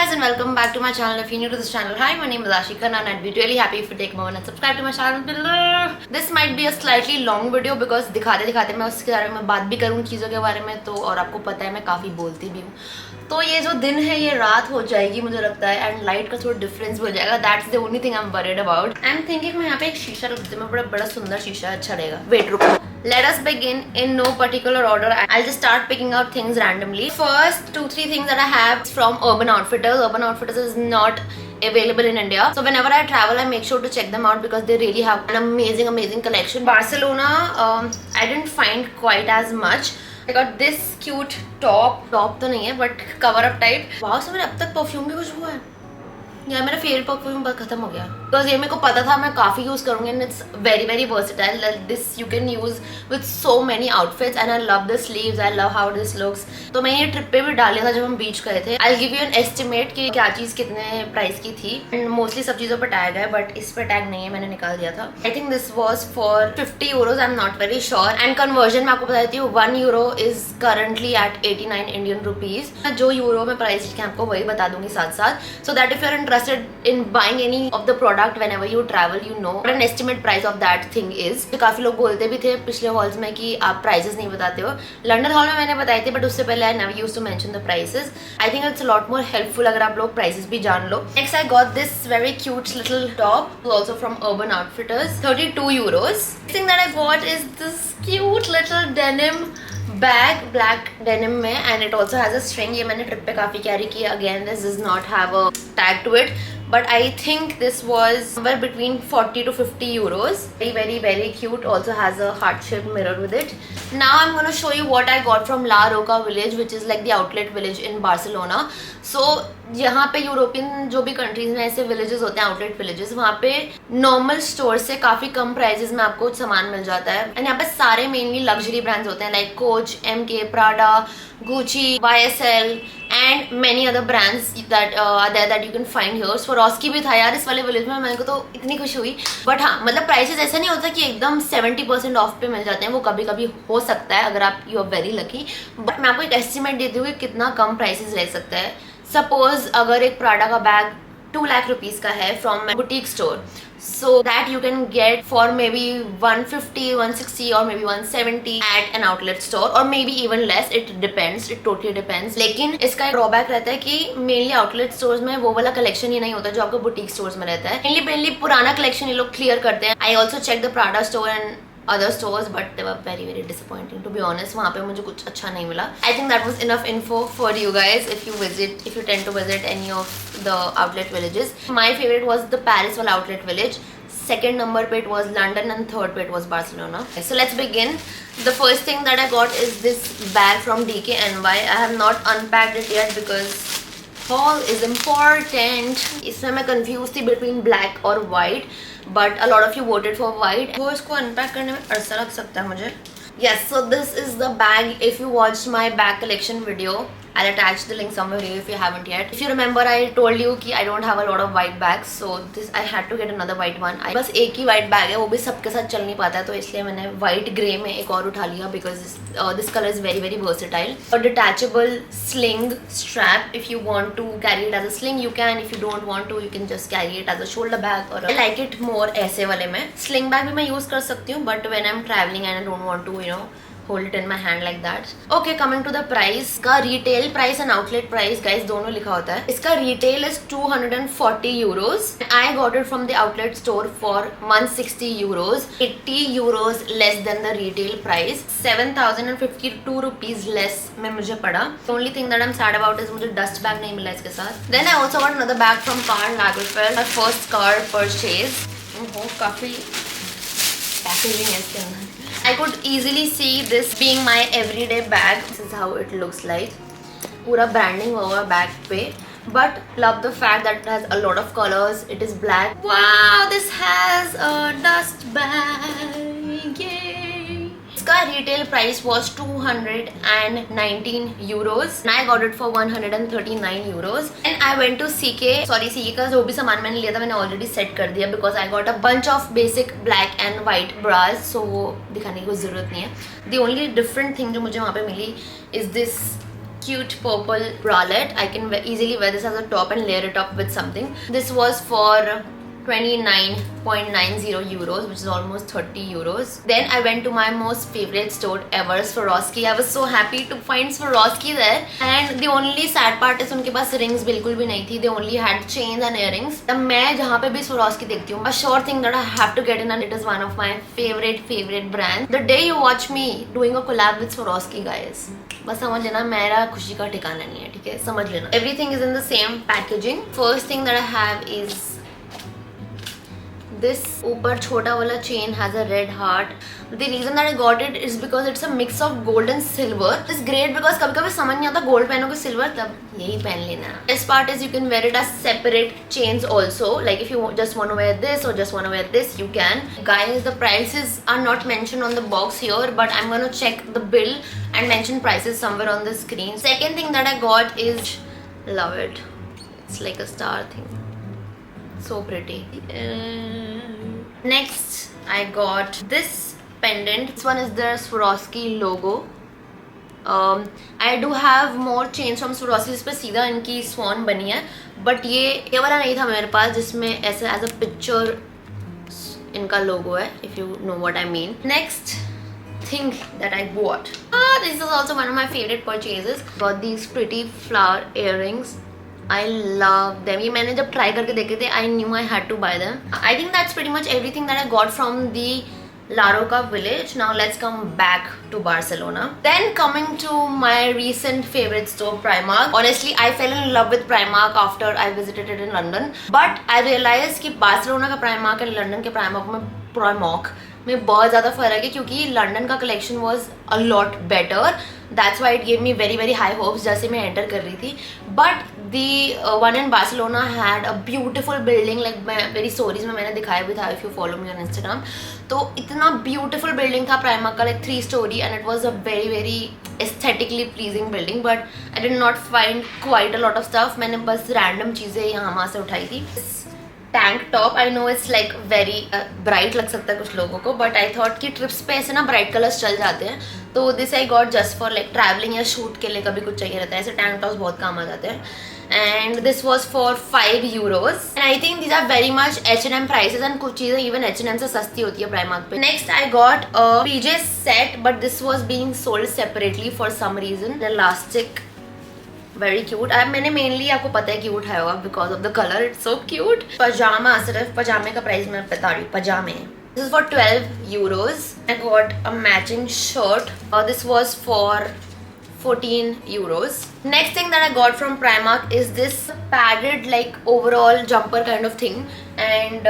guys and welcome back to my channel. If you're new to this channel, hi, my name is Ashika and I'd be really happy if you take a moment and subscribe to my channel below. This might be a slightly long video because दिखाते दिखाते मैं उसके बारे में बात भी करूँ चीज़ों के बारे में, तो और आपको पता है मैं काफ़ी बोलती भी हूँ, तो ये जो दिन है ये रात हो जाएगी मुझे लगता है, एंड लाइट का थोड़ा डिफरेंस हो जाएगा. That's the only thing I am worried about. I am thinking मैं यहाँ पे एक शीशा रख देती हूँ, बड़ा बड़ा सुंदर शीशा अच्छा रहेगा. वेट रुको. Let us begin in no particular order. I'll just start picking out things randomly. First, 2-3 things that I have from Urban Outfitters. Urban Outfitters is not available in India. So whenever I travel, I make sure to check them out because they really have an amazing collection. Barcelona, I didn't find quite as much. I got this cute top तो नहीं है but cover up type. Wow, so मेरे अब तक perfume की खुशबू है. यार मेरा फेवरेट परफ्यूम बस खत्म हो गया बिकॉज ये मेरे को पता था मैं काफ़ी यूज़ करूँगी and it's very versatile. This you can use with so many outfits and I love the sleeves, I love how this looks. तो मैं ये ट्रिप पे भी डाल लिया था जब हम बीच गए थे. I give you an estimate कि क्या चीज़ कितने प्राइस की थी, एंड मोस्टली सब चीज़ों पर टैग है बट इस पर टैग नहीं है, मैंने निकाल दिया था. I think this was for 50 euros. I am not very sure. And conversion मैं आपको बता देती हूँ, 1 euro is currently at 89 Indian rupees. जो यूरो में प्राइस लिखे आपको वही बता दूंगी साथ साथ, so that if you are interested in buying any of the product whenever you travel, you know what an estimate price of that thing is. तो काफी लोग बोलते भी थे पिछले हॉल्स में कि आप प्राइसेस नहीं बताते हो. लंदन हॉल में मैंने बताई थी बट उससे पहले I never used to mention the prices. I think it's a lot more helpful अगर आप लोग प्राइसेस भी जान लो. Next I got this very cute little top also from Urban Outfitters, 32 euros. Thing that I got is this cute little denim bag, black denim में, and it also has a string. ये मैंने trip पे काफी carry किया. Again this does not have a tag to it, but I think this was somewhere between 40 to 50 euros. Very cute. Also has a heart-shaped mirror with it. Now I'm going to show you what I got from La Roca village, which is like the outlet village in Barcelona. So यहाँ पे European जो भी countries में ऐसे villages होते हैं, outlet villages, वहाँ पे नॉर्मल स्टोर से काफी कम प्राइजेस में आपको सामान मिल जाता है. एंड यहाँ पे सारे मेनली लग्जरी ब्रांड्स होते हैं like coach, MK, Prada, Gucci, YSL and many other brands that are there that you can find here. Swarovski भी था यार इस वाले विलेज में, मेरे को तो इतनी खुशी हुई. बट हाँ, मतलब प्राइसेस ऐसा नहीं होता कि एकदम 70% ऑफ पे मिल जाते हैं, वो कभी कभी हो सकता है अगर आप you are very lucky. But मैं आपको एक एस्टिमेट देती हूँ कि कितना कम प्राइसेस रह सकता है. सपोज अगर एक प्राडा का बैग 2 लाख रुपीज का है from boutique store, so that you can get for maybe 150, 160 or maybe 170 at an outlet store or maybe even less. It depends, it totally depends. लेकिन इसका एक ड्रॉबैक रहता है कि मेनली आउटलेट स्टोर्स में वो वाला कलेक्शन ही नहीं होता जो आपको बुटीक स्टोर्स में रहता है. मेनली पुराना कलेक्शन ये लोग क्लियर करते हैं. I also check the Prada store and other stores but they were very disappointing to be honest. वहाँ पे मुझे कुछ अच्छा नहीं मिला. I think that was enough info for you guys if you tend to visit any of the outlet villages. My favorite was the Paris वाला outlet village. Second number पे it was London and third पे it was Barcelona. So let's begin. The first thing that I got is this bag from DKNY. I have not unpacked it yet because haul is important. इसमें मैं confused थी between black और white, but a lot of you voted for white. तो इसको unpack करने में अरसा लग सकता है मुझे. Yes, so this is the bag. If you watched my bag collection video, I'll attach the link somewhere here if you haven't yet. If you remember, I told you कि I don't have a lot of white bags, so this I had to get another white one. बस एक ही white bag है, वो भी सबके साथ चल नहीं पाता है, तो इसलिए मैंने white grey में एक और उठा लिया because this color is very versatile. A detachable sling strap. If you want to carry it as a sling, you can. If you don't want to, you can just carry it as a shoulder bag. Or I like it more ऐसे वाले में. Sling bag भी मैं use कर सकती हूँ, but when I'm traveling and I don't want to, hold it in my hand like that. Okay, coming to the price. का retail price and outlet price guys दोनों लिखा होता है. इसका retail is 240 euros. I got it from the outlet store for 160 euros. 80 euros less than the retail price. 7,052 rupees less में मुझे पड़ा. The only thing that I'm sad about is मुझे dust bag नहीं मिला इसके साथ. Then I also got another bag from Karl Lagerfeld. My first car purchase. काफी packaging है इसके अंदर. I could easily see this being my everyday bag. This is how it looks like. पूरा branding हुआ बैग पे. But love the fact that it has a lot of colors. It is black. Wow, this has a dust bag. Yay! इसका retail price was 219 euros. And I got it for 139 euros. And I went to CK. Sorry, CK का जो भी सामान मैंने लिया था मैंने already set कर दिया because I got a bunch of basic black and white bras. So वो दिखाने की कोई ज़रूरत नहीं है. The only different thing जो मुझे वहाँ पे मिली is this cute purple bralette. I can easily wear this as a top and layer it up with something. This was for 29.90 euros, which is almost 30 euros. Then I went to my most favorite store ever, Swarovski. I was so happy to find Swarovski there. And the only sad part is उनके पास rings बिल्कुल भी नहीं थी. They only had chains and earrings. तब मैं जहाँ पे भी Swarovski देखती हूँ, a sure thing that I have to get in, and it is one of my favorite brands. The day you watch me doing a collab with Swarovski, guys, बस समझ लेना मेरा खुशी का ठिकाना नहीं है, ठीक है? समझ लेना. Everything is in the same packaging. First thing that I have is this ऊपर छोटा वाला chain has a red heart. The reason that I got it is because it's a mix of gold and silver. It's great because कभी कभी समझ नहीं आता gold पहनोगे silver, तब यही पहन लेना. This part is you can wear it as separate chains also. Like if you just want to wear this or just want to wear this, you can. Guys, the prices are not mentioned on the box here, but I'm gonna check the bill and mention prices somewhere on the screen. Second thing that I got is, love it. It's like a star thing. So pretty. Next I got this pendant. This one is the Swarovski logo. I do have more chains from Swarovski जिस पे सीधा इनकी swan बनी है, but ये वाला नहीं था मेरे पास जिसमें ऐसे as a picture इनका logo है, if you know what I mean. Next thing that I bought. This is also one of my favorite purchases. Got these pretty flower earrings. I love them. ये मैंने जब try करके देखे थे, I knew I had to buy them. I think that's pretty much everything that I got from the La Roca village. Now let's come back to Barcelona. Then coming to my recent favorite store, Primark. Honestly, I fell in love with Primark after I visited it in London. But I realized कि Barcelona का Primark और London के Primark में बहुत ज़्यादा फ़र्क है, क्योंकि लंदन का collection was a lot better. That's why it gave me very high hopes जैसे मैं एंटर कर रही थी. But the one in Barcelona had a beautiful building. Like मैं मेरी स्टोरीज में मैंने दिखाया भी था, if you follow me on Instagram. तो इतना ब्यूटिफुल बिल्डिंग था प्राइमार्क का, like 3 story, and it was a very aesthetically pleasing building. But I did not find quite a lot of stuff. मैंने बस रैंडम चीज़ें यहाँ वहाँ से उठाई थी. Tank top, I know it's like very bright लग सकता है कुछ लोगों को, बट आई थॉट कि ट्रिप्स पे ऐसे ना ब्राइट कलर्स चल जाते हैं, तो this I got just for like travelling या शूट के लिए कभी कुछ चाहिए रहता है, ऐसे टैंक टॉप्स बहुत काम आ जाते हैं. And this was for 5 euros. And I think these are very much H&M prices, एंड कुछ चीज़ें इवन H&M से सस्ती होती है प्राइमार्क पे. Next I got a PJ set, but this was being sold separately for some reason. Elastic, very cute. अब मैंने मेनली आपको पता है क्यों उठाया होगा, because of the colour, it's so cute. पजामा, सिर्फ पजामे का प्राइस मैं बता रही हूँ, पजामे. This is for 12 euros. I got a matching shirt. This was for 14 euros. Next thing that I got from Primark is this padded like overall jumper kind of thing, and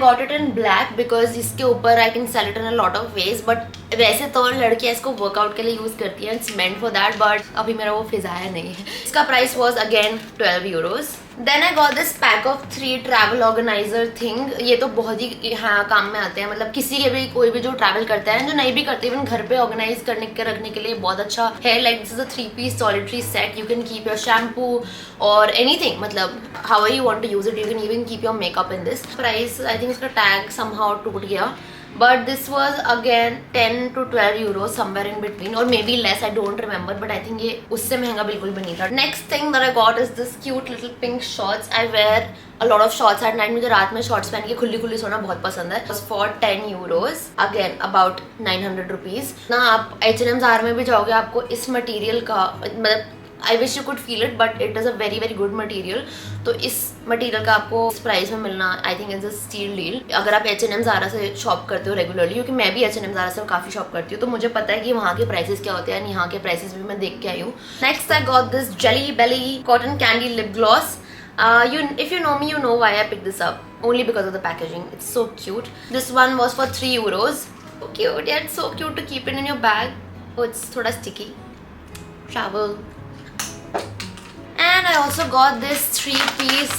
got it in black because इसके ऊपर I can sell it in a lot of ways. But वैसे तो लड़कियाँ इसको workout के लिए use करती हैं, it's meant for that, but अभी मेरा वो फिजाया नहीं है. इसका price was again 12 euros. Then I got this pack of 3 travel organizer thing. ये तो बहुत ही हाँ काम में आते हैं, मतलब किसी के भी कोई भी जो ट्रैवल करता है, जो नहीं भी करते, इवन घर पे ऑर्गेनाइज करने के रखने के लिए बहुत अच्छा है. Like this is a 3-piece solitary set. You can keep your shampoo or anything, मतलब however you want to use it. You can even keep your makeup in this. Price, I think इसका tag somehow टूट गया. But this was again 10 to 12 euros, somewhere in between, or maybe less, I don't remember, but I think ये उससे महंगा बिल्कुल भी नहीं था. Next thing that I got is this cute little pink shorts. I wear a lot of shorts at night. मुझे रात में shorts पहन के खुली सोना बहुत पसंद है. It was for 10 euros, again about 900 rupees. ना आप H&M Zara में भी जाओगे, आपको इस मटेरियल का मतलब I wish you could feel it, but it is a very good material. तो इस मटेरियल का आपको इस प्राइस में मिलना, I think is a steal deal. अगर आप H&M Zara से शॉप करते हो रेगुलरली, क्योंकि मैं भी H&M Zara से काफ़ी शॉप करती हूँ, तो मुझे पता है कि वहाँ के प्राइसेस क्या होते हैं. यहाँ के प्राइसेस भी मैं देख के आई हूँ. Next I got this Jelly Belly cotton candy lip gloss. If you know me, you know why I picked this up. Only because of the packaging. It's so cute. This one was for 3 euros. So cute. Yeah, it's so cute to keep it in your bag. Oh, it's थोड़ा sticky. Travel. And I also got this 3-piece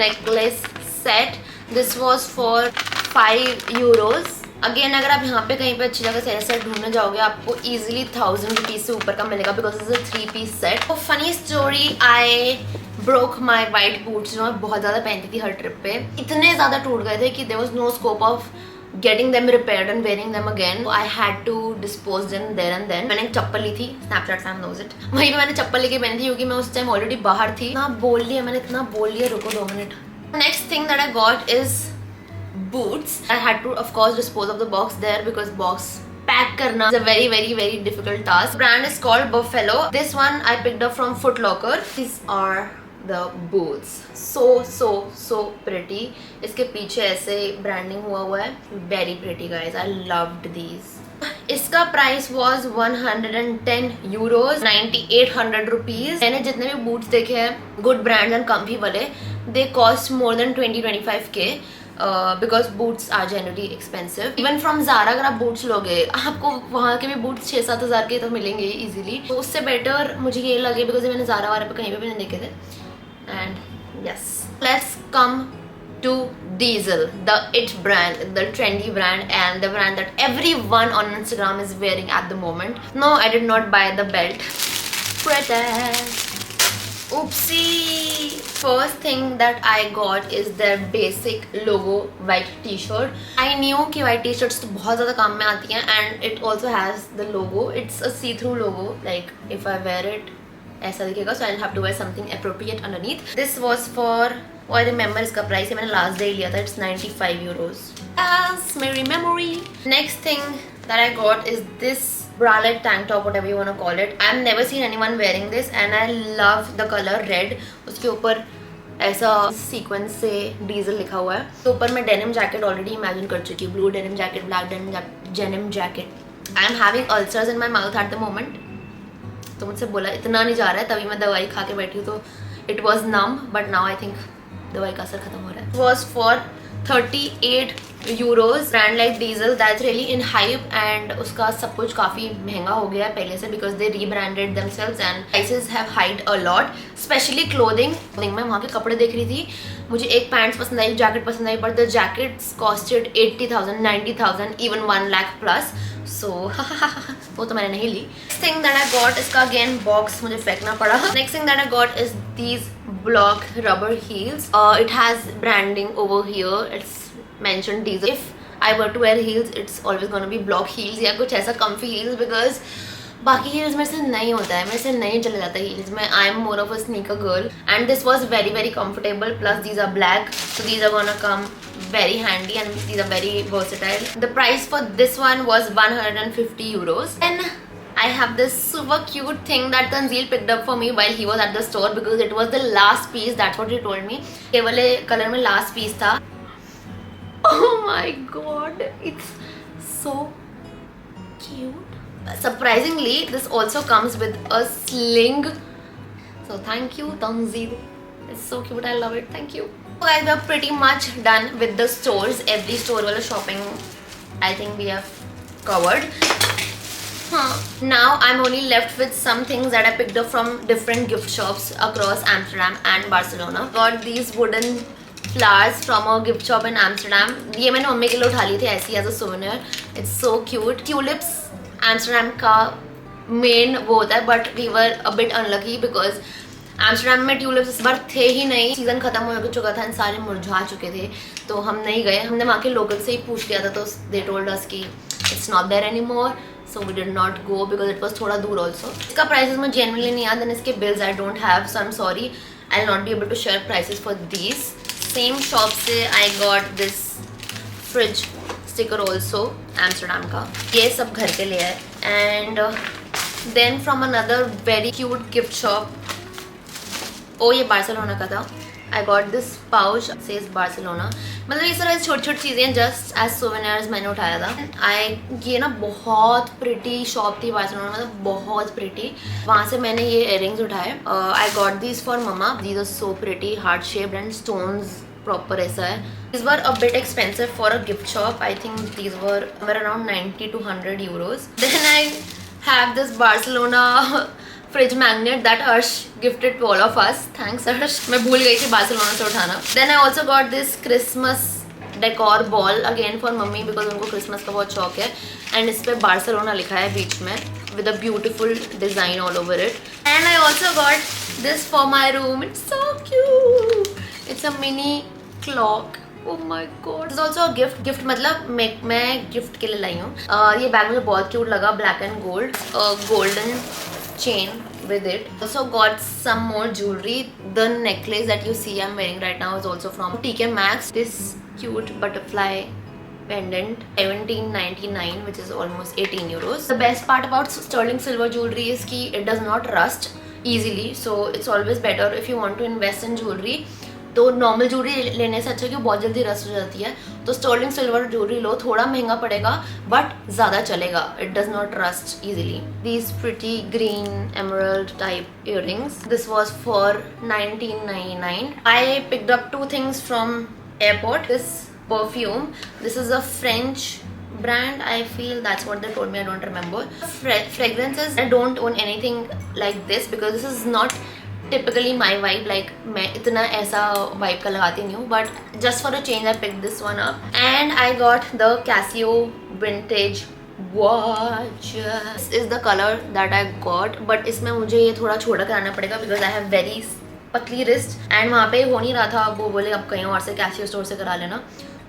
necklace set. This was for 5 euros. Again, अगर आप यहाँ पे कहीं पे अच्छी जगह से ऐसा ढूंढने जाओगे, आपको easily 1000 rupees से ऊपर का मिलेगा, because it's a 3-piece set. तो funny story, I broke my white boots, जो मैं बहुत ज़्यादा पहनती थी हर ट्रिप पे. इतने ज़्यादा टूट गए थे कि there was no scope of getting them repaired and wearing them again. I had to dispose them there and then. मैंने एक चप्पल ली थी, Snapchat fam knows it. वहीं पे मैंने चप्पल लेके पहनी थी क्योंकि मैं उस टाइम ऑलरेडी बाहर थी. इतना बोल लिया मैंने, इतना बोल लिया, रुको 2 minute. Next thing that I got is boots. I had to of course dispose of the box there because box pack karna is a very difficult task. The brand is called Buffalo. This one I picked up from Foot Locker. These are the boots. So pretty. इसके पीछे ऐसे branding हुआ है. Very pretty guys. I loved these. इसका price was 110 euros, 9800 rupees. मैंने जितने भी boots देखे हैं गुड ब्रांड्स एंड कम्फी वाले, they cost more than 20-25K because boots are generally expensive. Even from Zara अगर आप बूट्स लोगे आपको वहाँ के भी बूट्स 6-7 हज़ार के तो मिलेंगे इजीली. तो उससे बेटर मुझे ये लगे बिकॉज मैंने ज़ारा वाले पे कहीं पे भी नहीं देखे थे. And yes, let's come to Diesel, the it brand, the trendy brand and the brand that everyone on Instagram is wearing at the moment. No, I did not buy the belt. Pretty. Oopsie. First thing that I got is their basic logo white t-shirt. I knew कि white t-shirts तो बहुत ज़्यादा काम में आती हैं and it also has the logo. It's a see-through logo. Like if I wear it ऐसा दिखेगा, so I'll have to wear something appropriate underneath. This was for, I remember इसका प्राइस है, मैंने लास्ट डे लिया था. It's 95 euros. As मेरी memory. Next thing that I got is this bralette tank top, whatever you want to call it. I've never seen anyone wearing this and I love the color red. उसके ऊपर ऐसा sequence से diesel लिखा हुआ है. तो ऊपर मैं डेनिम जैकेट ऑलरेडी इमेजिन कर चुकी हूँ. Blue denim jacket, black denim jacket. I am having ulcers in my mouth at the moment. तो मुझसे बोला इतना नहीं जा रहा है, तभी मैं दवाई खा के बैठी हूँ. तो it was numb but now I think दवाई का असर खत्म हो रहा है. Was for 38 euros. Brand like Diesel that's really in hype and उसका सब कुछ काफ़ी महंगा हो गया है पहले से because they rebranded themselves and prices have hide a lot, specially clothing. मैं वहाँ के कपड़े देख रही थी, मुझे एक पैंट्स पसंद आई, जैकेट पसंद आई, but the jackets costed 80,000, 90,000, even 1 lakh plus. So वो तो मैंने नहीं ली. Next thing that I got, इसका अगेन बॉक्स मुझे फेंकना पड़ा. Next thing that I got is these block rubber heels. It has branding over here. It's mentioned Diesel. If I were to wear heels, it's always gonna be block heels या कुछ ऐसा comfy heels because बाकी heels मेरे से नहीं होता है, मेरे से नहीं चले जाता heels में. I am more of a sneaker girl and this was very comfortable. Plus these are black, so these are gonna come very handy and these are very versatile. The price for this one was 150 euros. And I have this super cute thing that Tanzeel picked up for me while he was at the store because it was the last piece. That's what he told me. ये वाले colour में last piece था. Oh my god, it's so cute. Surprisingly, this also comes with a sling. So thank you, Tanzeel. It's so cute. I love it. Thank you. So guys, we're pretty much done with the stores. Every store वाला shopping, I think we have covered. Now I'm only left with some things that I picked up from different gift shops across Amsterdam and Barcelona. Got these wooden flowers from a gift shop in Amsterdam. ये मैंने mummy के लिए उठा ली थी ऐसी as a souvenir. It's so cute. Tulips Amsterdam का main वो होता है, but we were a bit unlucky because Amsterdam में ट्यूलिप्स इस बार थे ही नहीं. सीजन खत्म हो चुका था, सारे मुरझा चुके थे, तो हम नहीं गए. हमने वहाँ के लोकल से ही पूछ लिया था, तो they told us कि it's not there anymore. So we did not go because it was थोड़ा दूर also. इसका prices मुझे genuinely नहीं याद and इसके bills I don't have, so I'm sorry. I'll not be able to share prices for these. Same shop से I got this fridge sticker also, Amsterdam का. ये सब घर के लिए है. And then from another very cute gift shop. Oh ये Barcelona का था. I got this pouch says Barcelona. मतलब ये सारी छोटी छोटी चीज़ें जस्ट एज सोवेनियर्स मैंने उठाया था. ये ना बहुत प्रिटी शॉप थी बार्सिलोना, मतलब बहुत प्रिटी. वहाँ से मैंने ये इयररिंग्स उठाए. I got these for mama. These are so pretty, heart shaped and stones proper ऐसा है. These were a bit expensive for a gift shop. I think these were around 90 to 100 euros. Then I have this Barcelona fridge magnet that Harsh gifted to all of us. Thanks Harsh, मैं भूल गई थी Barcelona से उठाना. Then I also got this Christmas decor ball again for mummy because उनको Christmas का बहुत शौक है. एंड इस पर बार्सिलोना लिखा है बीच में with a beautiful design all over it. And I also got this for my room. It's so cute. It's a mini clock Oh my God. This is also a gift. Gift मतलब मैं gift के लिए लाई हूँ. ये bag मुझे बहुत cute लगा, black and gold, golden chain with it. Also got some more jewelry. The necklace that you see I'm wearing right now is also from TK Maxx. This cute butterfly pendant, 17.99, which is almost 18 euros. The best part about sterling silver jewelry is कि it does not rust easily, so it's always better if you want to invest in jewelry. तो normal jewellery लेने से अच्छा कि बहुत जल्दी rust हो जाती है, तो स्टर्लिंग सिल्वर ज्वेलरी लो, थोड़ा महंगा पड़ेगा बट ज़्यादा चलेगा, it does not rust easily. These pretty green emerald type earrings, this was for 1999. I picked up 2 things from airport. This perfume, this is a French brand, I feel that's what they told me, I don't remember. Fragrances, I don't own anything like this because this is not typically my vibe. Like मैं इतना ऐसा vibe का लगाती नहीं हूँ, but just for a change I picked this one up. And I got the Casio vintage watch. This is the color that I got, but इसमें मुझे ये थोड़ा छोटा कराना पड़ेगा because I have very पतली wrist and वहाँ पे हो नहीं रहा था. वो बोले अब कहीं और से Casio स्टोर से करा लेना,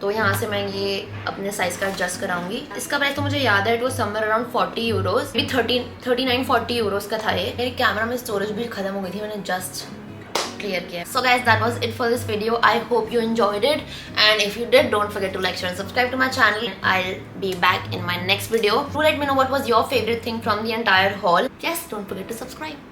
तो यहाँ से मैं ये अपने साइज का एडजस्ट कराऊंगी. इसका प्राइस तो मुझे याद है, it was somewhere around 40 euros, भी 39-40 यूरोज का था ये. मेरे कैमरा में स्टोरेज भी खत्म हो गई थी, मैंने जस्ट क्लियर किया. So guys, that was it for this video. I hope you enjoyed it, and if you did, don't forget to like, share and subscribe to my channel. I will be back in my next video. Do let me know what was your favourite thing from the entire haul. Yes, don't forget to subscribe.